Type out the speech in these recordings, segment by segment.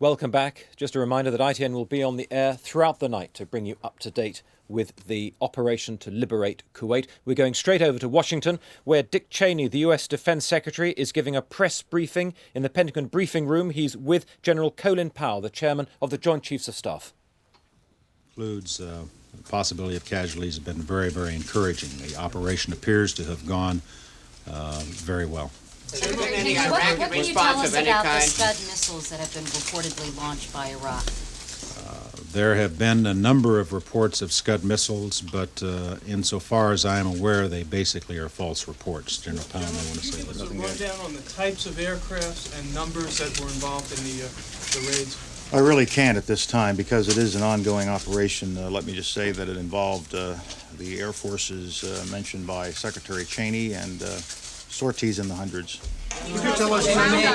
Welcome back. Just a reminder that ITN will be on the air throughout the night to bring you up to date with the operation to liberate Kuwait. We're going straight over to Washington, where Dick Cheney, the US Defense Secretary, is giving a press briefing in the Pentagon briefing room. He's with General Colin Powell, the chairman of the Joint Chiefs of Staff. Includes the possibility of casualties have been very, very encouraging. The operation appears to have gone very well. Has there been any Iraqi response of any kind? What can you tell us about the Scud missiles that have been reportedly launched by Iraq? There have been a number of reports of Scud missiles, but insofar as I am aware, they basically are false reports. General Powell may want to say that. Can you give us a rundown on the types of aircrafts and numbers that were involved in the raids? I really can't at this time because it is an ongoing operation. Let me just say that it involved the Air Forces mentioned by Secretary Cheney and sorties in the hundreds. Can you tell us how many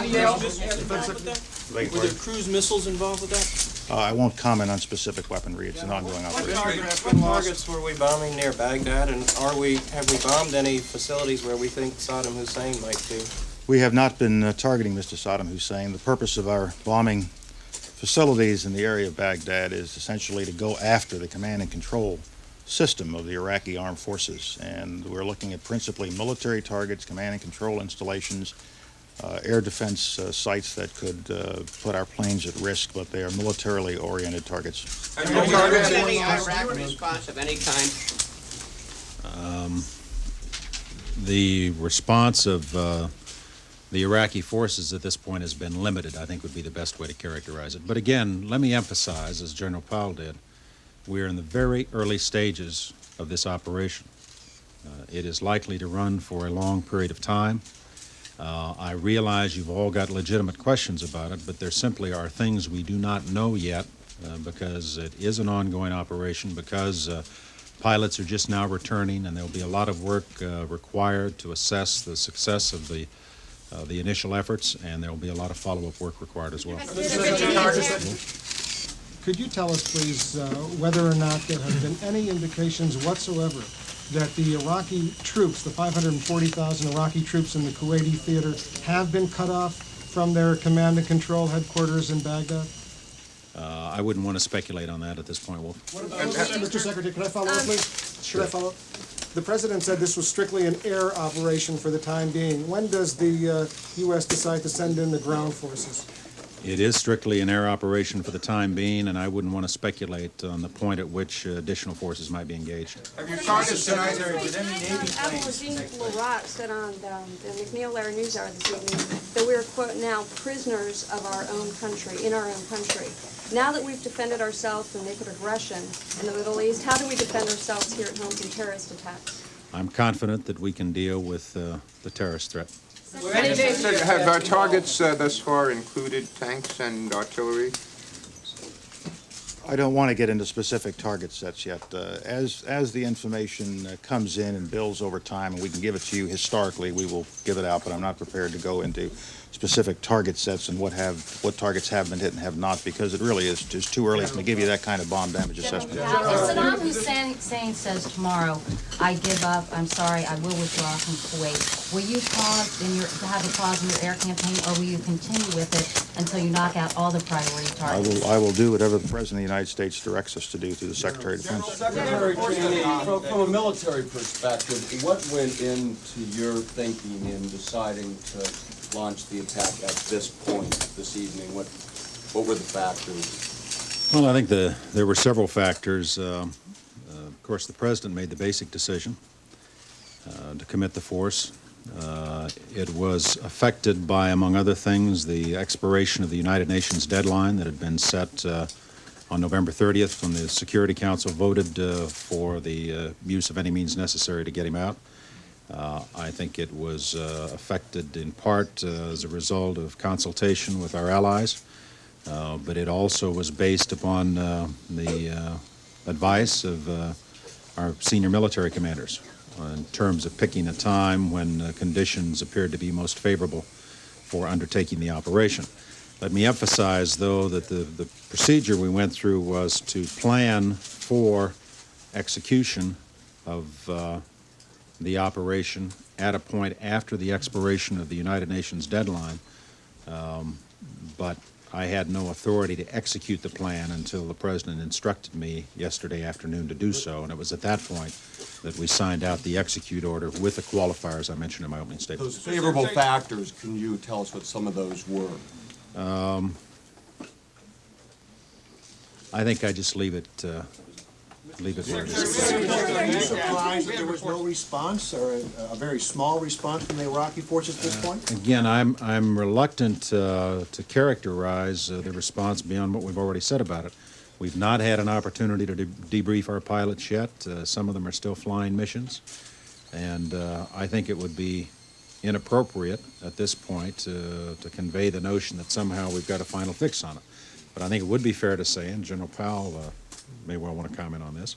were there cruise missiles involved with that? I won't comment on specific weaponry. It's an ongoing operation. What targets were we bombing near Baghdad, and have we bombed any facilities where we think Saddam Hussein might be? We have not been targeting Mr. Saddam Hussein. The purpose of our bombing facilities in the area of Baghdad is essentially to go after the command and control system of the Iraqi armed forces, and we're looking at principally military targets, command and control installations, air defense sites that could put our planes at risk, but they are militarily oriented targets. Have you heard any Iraqi response of any kind? The response of the Iraqi forces at this point has been limited, I think would be the best way to characterize it. But again, let me emphasize, as General Powell did, we're in the very early stages of this operation. It is likely to run for a long period of time. I realize you've all got legitimate questions about it, but there simply are things we do not know yet because it is an ongoing operation, because pilots are just now returning, and there'll be a lot of work required to assess the success of the initial efforts, and there will be a lot of follow-up work required as well. Could you tell us, please, whether or not there have been any indications whatsoever that the Iraqi troops, the 540,000 Iraqi troops in the Kuwaiti theater, have been cut off from their command and control headquarters in Baghdad? I wouldn't want to speculate on that at this point, Wolf. What about, Mr. Secretary, could I follow up, please? Sure. Could I follow up? The President said this was strictly an air operation for the time being. When does the U.S. decide to send in the ground forces? It is strictly an air operation for the time being, and I wouldn't want to speculate on the point at which additional forces might be engaged. Have your targets tonight, or did any Navy planes? said on the McNeil Lehrer NewsHour this evening that we are, quote, now prisoners of our own country, in our own country. Now that we've defended ourselves from naked aggression in the Middle East, how do we defend ourselves here at home from terrorist attacks? I'm confident that we can deal with the terrorist threat. Have our targets thus far included tanks and artillery? I don't want to get into specific target sets yet. As the information comes in and builds over time, and we can give it to you historically, we will give it out, but I'm not prepared to go into specific target sets and what targets have been hit and have not, because it really is just too early to give you that kind of bomb damage assessment. If Saddam Hussein says tomorrow, I give up, I'm sorry, I will withdraw from Kuwait, will you have a pause in your air campaign, or will you continue with it until you knock out all the priority targets? I will do whatever the President of the United States directs us to do through the Secretary of Defense. Secretary Cheney, from a military perspective, what went into your thinking in deciding to launch the attack at this point this evening? What were the factors? Well, I think there were several factors. Of course, the President made the basic decision to commit the force. It was affected by, among other things, the expiration of the United Nations deadline that had been set on November 30th when the Security Council voted for the use of any means necessary to get him out. I think it was affected in part as a result of consultation with our allies, but it also was based upon the advice of our senior military commanders in terms of picking a time when conditions appeared to be most favorable for undertaking the operation. Let me emphasize, though, that the procedure we went through was to plan for execution of the operation at a point after the expiration of the United Nations deadline, but I had no authority to execute the plan until the President instructed me yesterday afternoon to do so, and it was at that point that we signed out the execute order with the qualifiers I mentioned in my opening statement. Those favorable factors, can you tell us what some of those were? I think I just leave it where it is. Are you surprised that there was no response, or a very small response from the Iraqi forces at this point? Again, I'm reluctant to characterize the response beyond what we've already said about it. We've not had an opportunity to debrief our pilots yet. Some of them are still flying missions, and I think it would be inappropriate at this point to convey the notion that somehow we've got a final fix on it. But I think it would be fair to say, and General Powell may well want to comment on this,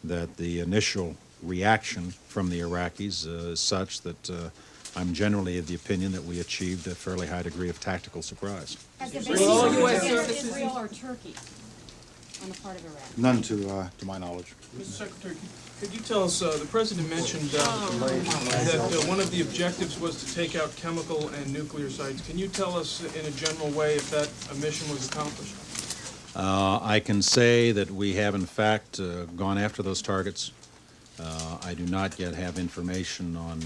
that the initial reaction from the Iraqis is such that I'm generally of the opinion that we achieved a fairly high degree of tactical surprise. Has there been Israel or Turkey on the part of Iraq? None to my knowledge. Mr. Secretary, could you tell us, the President mentioned that one of the objectives was to take out chemical and nuclear sites. Can you tell us in a general way if that mission was accomplished? I can say that we have, in fact, gone after those targets. I do not yet have information on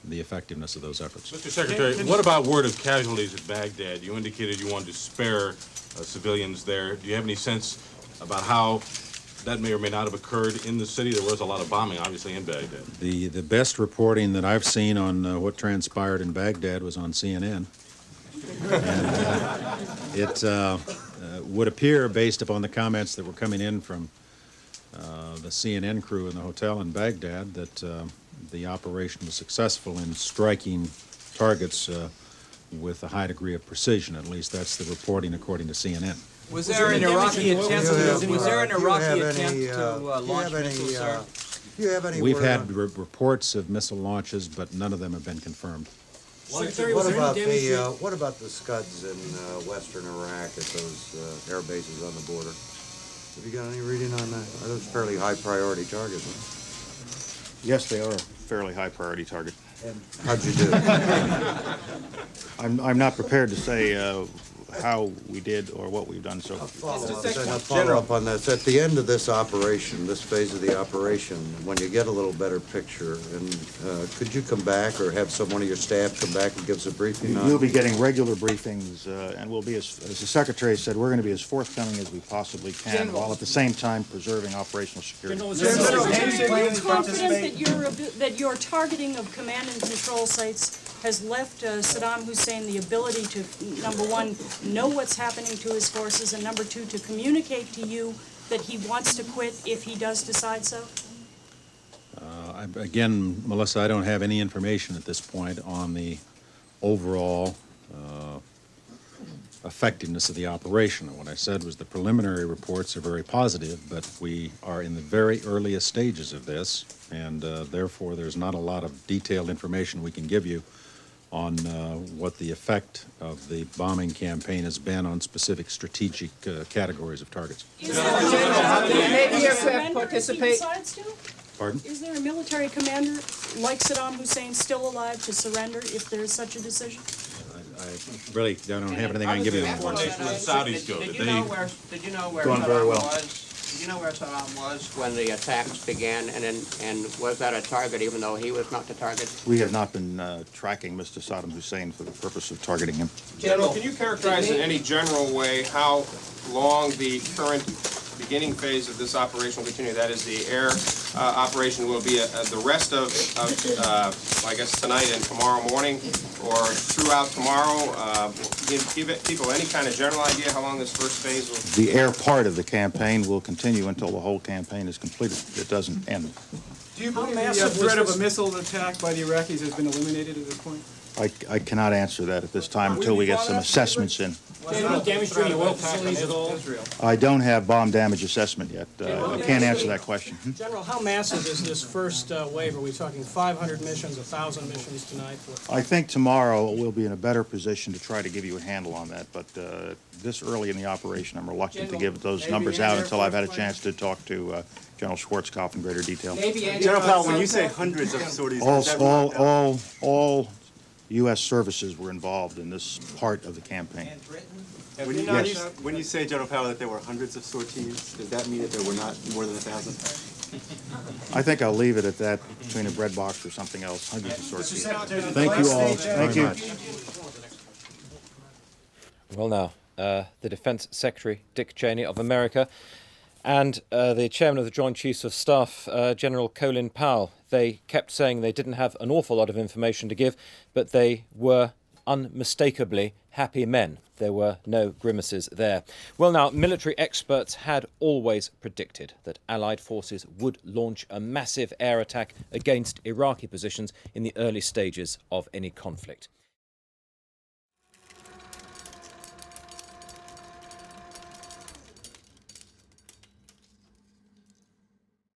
the effectiveness of those efforts. Mr. Secretary, what about word of casualties at Baghdad? You indicated you wanted to spare civilians there. Do you have any sense about how that may or may not have occurred in the city? There was a lot of bombing, obviously, in Baghdad. The best reporting that I've seen on what transpired in Baghdad was on CNN. And it would appear, based upon the comments that were coming in from the CNN crew in the hotel in Baghdad, that the operation was successful in striking targets with a high degree of precision. At least that's the reporting according to CNN. Was there an Iraqi attempt to launch missiles, sir? Do you have any We've word had on- reports of missile launches, but none of them have been confirmed. What about the Scuds in western Iraq at those air bases on the border? Have you got any reading on that? Are those fairly high priority targets? Yes, they are a fairly high priority target. And how'd you do? I'm not prepared to say how we did or what we've done so far. Follow up on that. So at the end of this operation, this phase of the operation, when you get a little better picture, and could you come back or have someone of your staff come back and give us a briefing on? You'll be getting regular briefings, and we'll be, as the Secretary said, we're going to be as forthcoming as we possibly can, while at the same time preserving operational security. Are you confident that your targeting of command and control sites has left Saddam Hussein the ability to, number one, know what's happening to his forces, and number two, to communicate to you that he wants to quit if he does decide so? Again, Melissa, I don't have any information at this point on the overall effectiveness of the operation. What I said was the preliminary reports are very positive, but we are in the very earliest stages of this, and therefore there's not a lot of detailed information we can give you on what the effect of the bombing campaign has been on specific strategic categories of targets. Is there a military participate? Pardon? Is there a military commander like Saddam Hussein still alive to surrender if there is such a decision? I really don't have anything I can give you on that. Did you know where Going very Saddam well. was? Did you know where Saddam was when the attacks began, and was that a target even though he was not the target? We have not been tracking Mr. Saddam Hussein for the purpose of targeting him. General, can you characterize in any general way how long the current beginning phase of this operation will continue? That is, the air operation will be the rest of I guess, tonight and tomorrow morning, or throughout tomorrow? Give people any kind of general idea how long this first phase will... The air part of the campaign will continue until the whole campaign is completed. It doesn't end. Do you believe the threat of a missile attack by the Iraqis has been eliminated at this point? I cannot answer that at this time until we get some assessments in. Damage to any oil facilities at all? I don't have bomb damage assessment yet. I can't answer that question. General, how massive is this first wave? Are we talking 500 missions, 1,000 missions tonight? I think tomorrow we'll be in a better position to try to give you a handle on that, but this early in the operation, I'm reluctant to give those numbers out until I've had a chance to talk to General Schwarzkopf in greater detail. General Powell, when you say hundreds of sorties, All U.S. services were involved in this part of the campaign. When you say, General Powell, that there were hundreds of sorties, does that mean that there were not more than 1,000? I think I'll leave it at that, between a bread box or something else, hundreds of sorties. Thank you all Thank very you. much. Well, now, the Defence Secretary, Dick Cheney of America, and the Chairman of the Joint Chiefs of Staff, General Colin Powell, they kept saying they didn't have an awful lot of information to give, but they were unmistakably happy men. There were no grimaces there. Well, now, military experts had always predicted that Allied forces would launch a massive air attack against Iraqi positions in the early stages of any conflict.